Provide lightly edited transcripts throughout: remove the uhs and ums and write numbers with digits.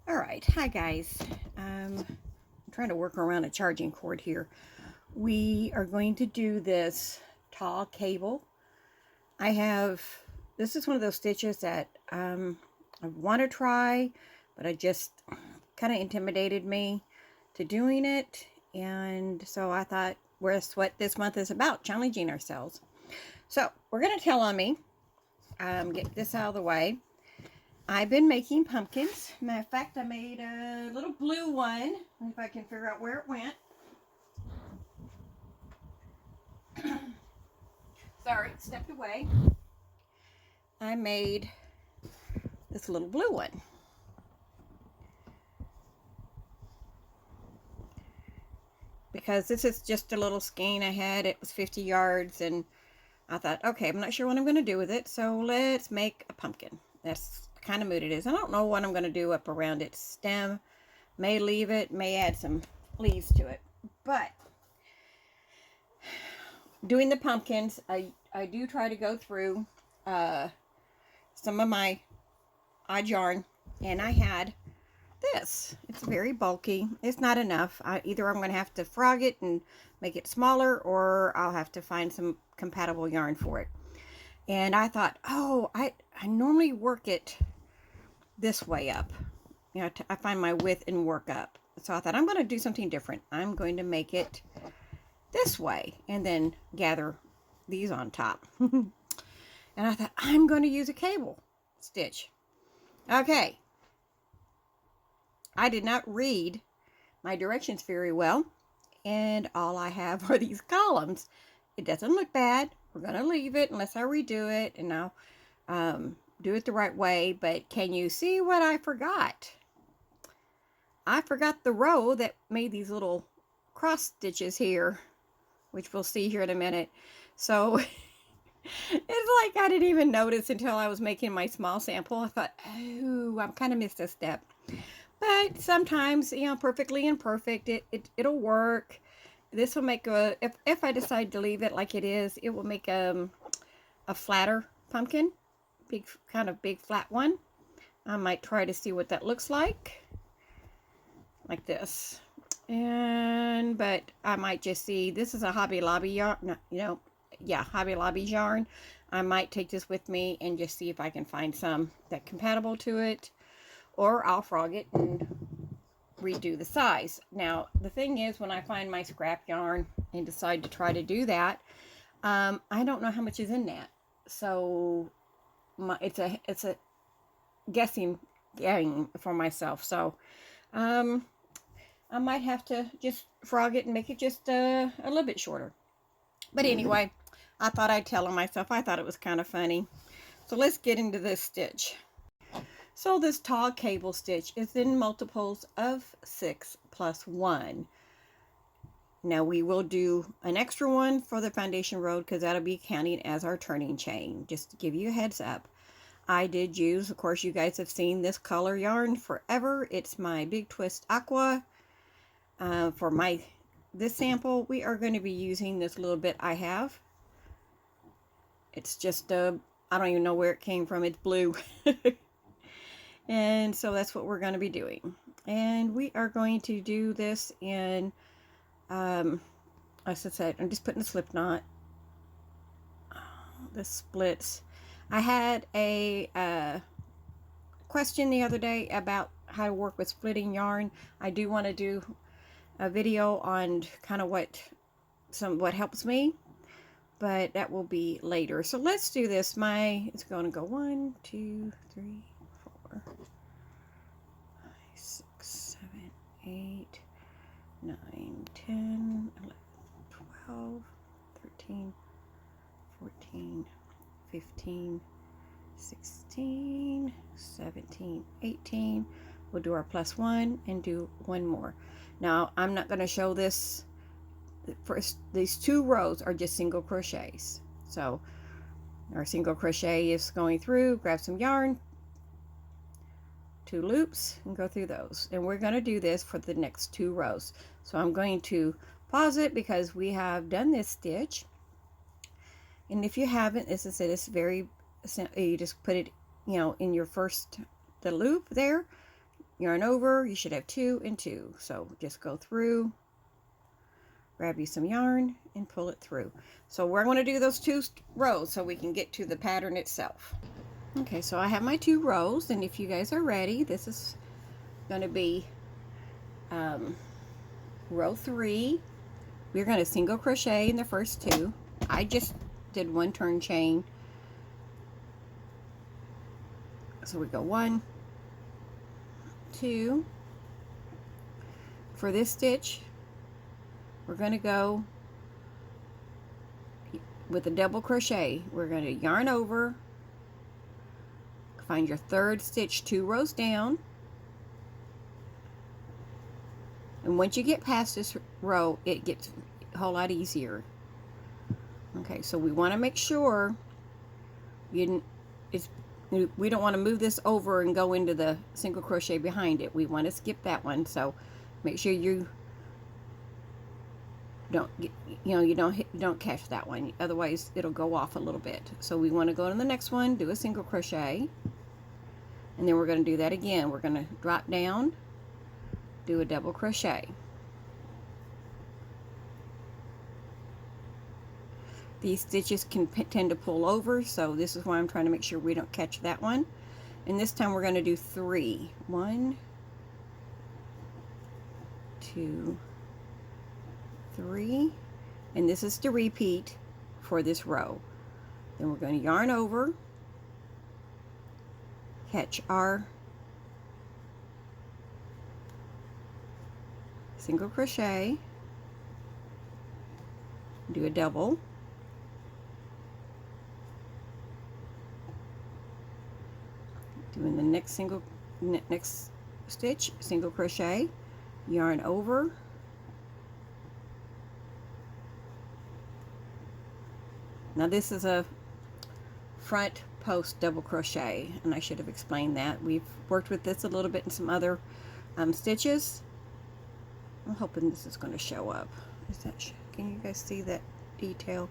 All right, hi guys. I'm trying to work around a charging cord here. We are going to do this tall cable. This is one of those stitches that I want to try, but I just kind of intimidated me to doing it. And so I thought, where's what this month is about, challenging ourselves. So we're going to tell on me, get this out of the way. I've been making pumpkins. Matter of fact, I made a little blue one. If I can figure out where it went. Sorry, it stepped away. I made this little blue one. Because this is just a little skein I had. It was 50 yards and I thought, okay, I'm not sure what I'm going to do with it, so let's make a pumpkin. That's the kind of mood it is. I don't know what I'm going to do up around its stem. May leave it, may add some leaves to it. But doing the pumpkins, I do try to go through some of my odd yarn, and I had this. It's very bulky. It's not enough. Either I'm going to have to frog it and make it smaller, or I'll have to find some compatible yarn for it. And I thought, oh, I normally work it this way up. You know, I find my width and work up. So I thought, I'm going to do something different. I'm going to make it this way and then gather these on top. And I thought, I'm going to use a cable stitch. Okay. I did not read my directions very well, and all I have are these columns. It doesn't look bad. We're going to leave it unless I redo it, and I'll do it the right way. But can you see what I forgot? I forgot the row that made these little cross stitches here, which we'll see here in a minute. So it's like I didn't even notice until I was making my small sample. I thought, oh, I've kind of missed a step. But sometimes, you know, perfectly imperfect, it'll work. This will make if I decide to leave it like it is, it will make a flatter pumpkin, kind of big flat one. I might try to see what that looks like this. But I might just see, this is a Hobby Lobby yarn, Hobby Lobby yarn. I might take this with me and just see if I can find some that compatible to it, or I'll frog it and redo the size. Now, the thing is, when I find my scrap yarn and decide to try to do that, I don't know how much is in that. So it's a guessing game for myself. So I might have to just frog it and make it just a little bit shorter. But anyway, I thought I'd tell on myself. I thought it was kind of funny. So let's get into this stitch. So this tall cable stitch is in multiples of 6 plus 1. Now we will do an extra one for the foundation row because that'll be counting as our turning chain, just to give you a heads up. I did use, of course, you guys have seen this color yarn forever. It's my Big Twist Aqua. For this sample, we are going to be using this little bit I have. It's just I don't even know where it came from. It's blue. And so that's what we're going to be doing. And we are going to do this in, as I said, I'm just putting the slip knot. The splits. I had a question the other day about how to work with splitting yarn. I do want to do a video on kind of what helps me, but that will be later. So let's do this. It's going to go 1, 2, 3, 4, 5, 6, 7, 8, 9, 10, 11, 12, 13, 14, 15, 16, 17, 18. We'll do our plus 1 and do one more. Now, I'm not going to show this. First, these 2 rows are just single crochets. So our single crochet is going through, grab some yarn, 2 loops, and go through those. And we're going to do this for the next 2 rows. So I'm going to pause it because we have done this stitch. And if you haven't, as I said, it's very simple. You just put it, in your the loop there, yarn over, you should have 2 and 2. So just go through, grab you some yarn and pull it through. So we're going to do those 2 rows so we can get to the pattern itself. Okay, so I have my 2 rows, and if you guys are ready, this is going to be row 3. We're going to single crochet in the first 2. I just did 1 turn chain. So we go 1, 2. For this stitch, we're going to go with a double crochet. We're going to yarn over, find your 3rd stitch 2 rows down, and once you get past this row, it gets a whole lot easier. Okay, so we want to make sure we don't want to move this over and go into the single crochet behind it. We want to skip that one, so make sure you don't don't catch that one, otherwise it'll go off a little bit. So we want to go to the next one, do a single crochet, and then we're going to do that again. We're going to drop down, do a double crochet. These stitches can tend to pull over, so this is why I'm trying to make sure we don't catch that one. And this time we're going to do 3. 1, 2, 3, and this is to repeat for this row. Then we're going to yarn over, catch our single crochet, do a double, doing the next stitch, single crochet, yarn over, now this is a front post double crochet, and I should have explained that. We've worked with this a little bit in some other stitches. I'm hoping this is going to show up. Can you guys see that detail?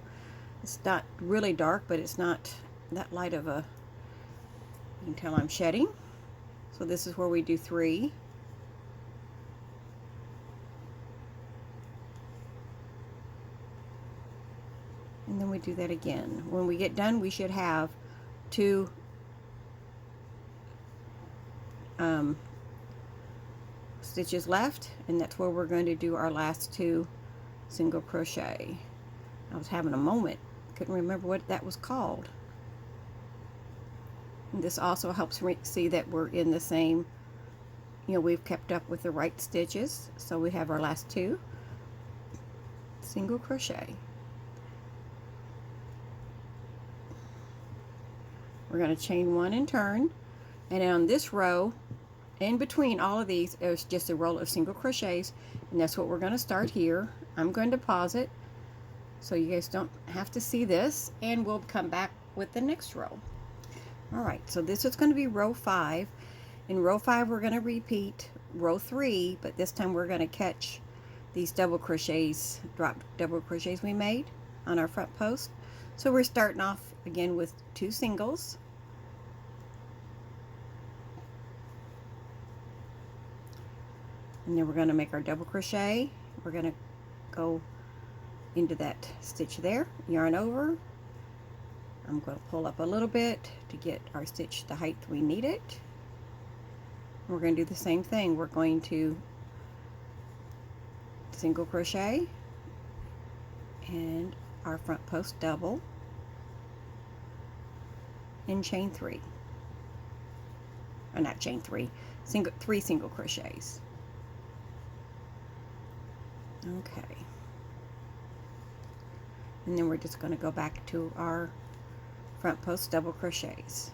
It's not really dark, but it's not that light of a, you can tell I'm shedding. So this is where we do 3. And then we do that again. When we get done, we should have 2 stitches left, and that's where we're going to do our last 2 single crochet. I was having a moment, couldn't remember what that was called. And this also helps see that we're in the same, we've kept up with the right stitches. So we have our last 2 single crochet. We're going to chain 1 and turn, and on this row, in between all of these, there's just a row of single crochets, and that's what we're going to start here. I'm going to pause it so you guys don't have to see this, and we'll come back with the next row. Alright, so this is going to be row 5. In row 5 we're going to repeat row 3, but this time we're going to catch these double crochets, drop double crochets we made on our front post. So we're starting off again with 2 singles, and then we're going to make our double crochet. We're going to go into that stitch there, yarn over. I'm going to pull up a little bit to get our stitch the height we need it. We're going to do the same thing. We're going to single crochet and our front post double and chain 3, or not chain 3, 3 single crochets. Okay, and then we're just going to go back to our front post double crochets.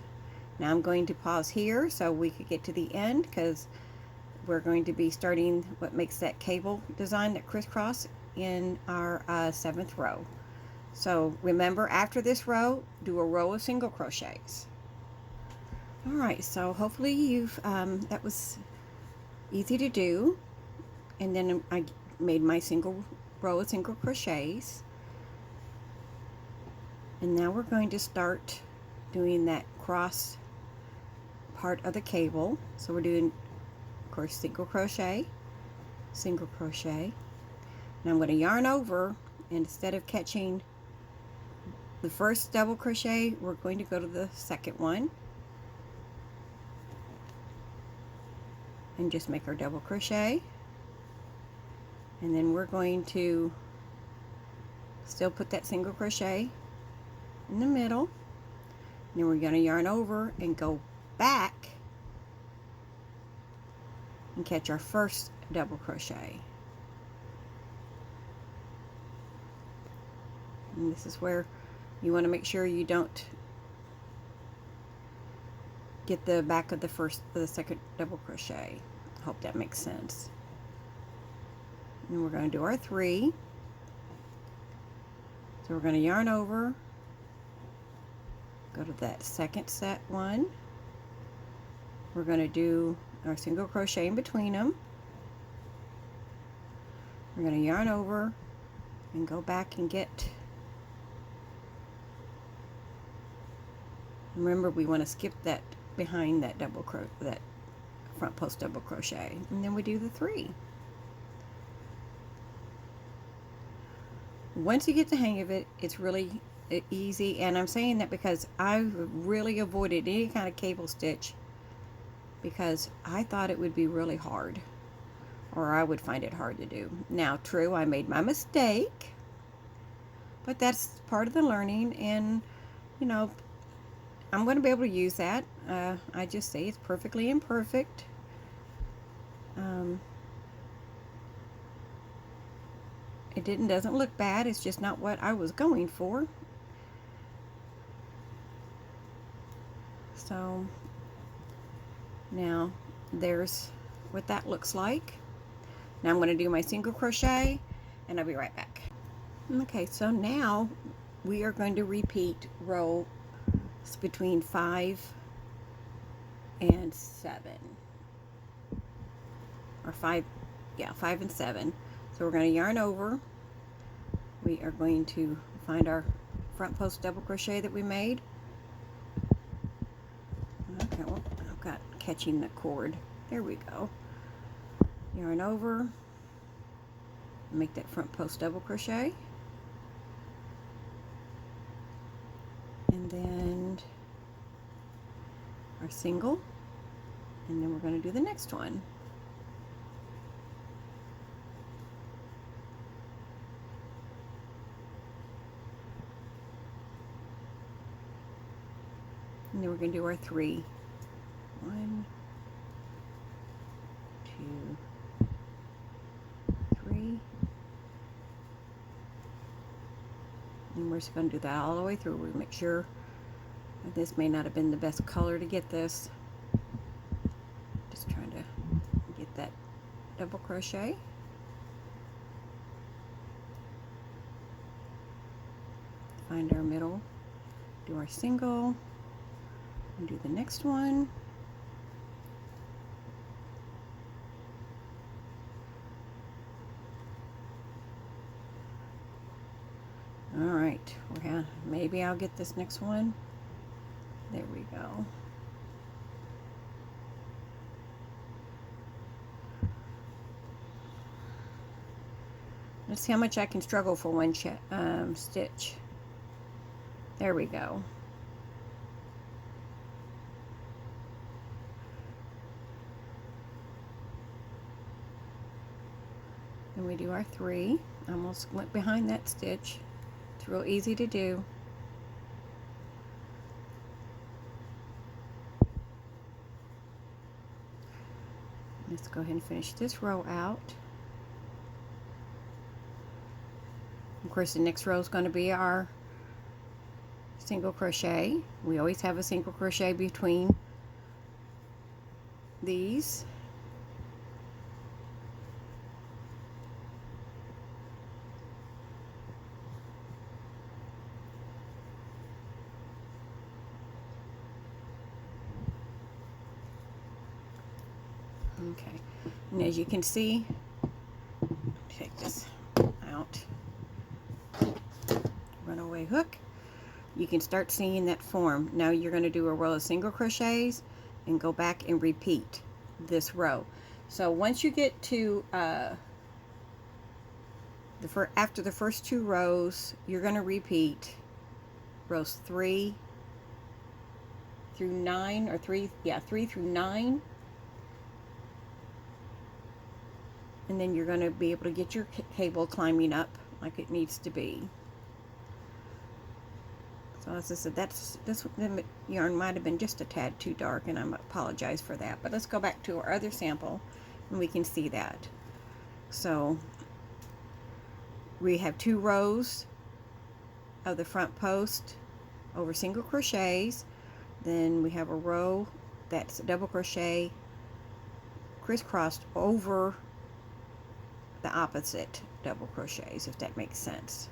Now I'm going to pause here so we could get to the end, because we're going to be starting what makes that cable design, that crisscross, in our 7th row. So remember, after this row, do a row of single crochets. Alright, so hopefully you've that was easy to do. And then I made my single row of single crochets, and now we're going to start doing that cross part of the cable. So we're doing course, single crochet, single crochet. Now I'm going to yarn over, and instead of catching the first double crochet, we're going to go to the second one and just make our double crochet, and then we're going to still put that single crochet in the middle, and then we're going to yarn over and go back and catch our first double crochet. And this is where you want to make sure you don't get the back of the second double crochet. I hope that makes sense. And we're going to do our 3. So we're going to yarn over, go to that second set one. We're going to do our single crochet in between them. We're going to yarn over and go back and get, remember we want to skip that behind that that front post double crochet, and then we do the 3. Once you get the hang of it, it's really easy, and I'm saying that because I really avoided any kind of cable stitch because I thought it would be really hard, or I would find it hard to do. Now, true, I made my mistake, but that's part of the learning, and you know, I'm going to be able to use that. I just say it's perfectly imperfect. It doesn't look bad, it's just not what I was going for. So now there's what that looks like. Now I'm going to do my single crochet, and I'll be right back. Okay, so now we are going to repeat rows between 5 and 7, or 5 and 7. So we're going to yarn over. We are going to find our front post double crochet that we made. Okay, well, I've got catching the cord. There we go. Yarn over, make that front post double crochet, and then our single, and then we're going to do the next one. And then we're going to do our 3. 1, 2, 3. And we're just going to do that all the way through. We'll make sure that this may not have been the best color to get this. Just trying to get that double crochet. Find our middle, do our single, and do the next one. All right, maybe I'll get this next one. There we go. Let's see how much I can struggle for one stitch. There we go. Then we do our 3. I almost went behind that stitch. It's real easy to do. Let's go ahead and finish this row out. Of course, the next row is going to be our single crochet. We always have a single crochet between these. Okay, and as you can see, take this out, runaway hook, you can start seeing that form. Now you're going to do a row of single crochets and go back and repeat this row. So once you get to after the first 2 rows, you're going to repeat rows 3 through 9, or 3 through 9, and then you're going to be able to get your cable climbing up like it needs to be. So as I said, this yarn might have been just a tad too dark, and I apologize for that. But let's go back to our other sample, and we can see that. So we have 2 rows of the front post over single crochets. Then we have a row that's double crochet crisscrossed over the opposite double crochets, if that makes sense.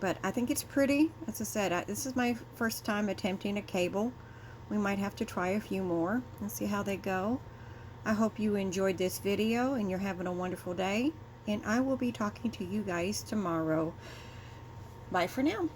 But I think it's pretty. As I said, this is my first time attempting a cable. We might have to try a few more and see how they go. I hope you enjoyed this video and you're having a wonderful day. And I will be talking to you guys tomorrow. Bye for now.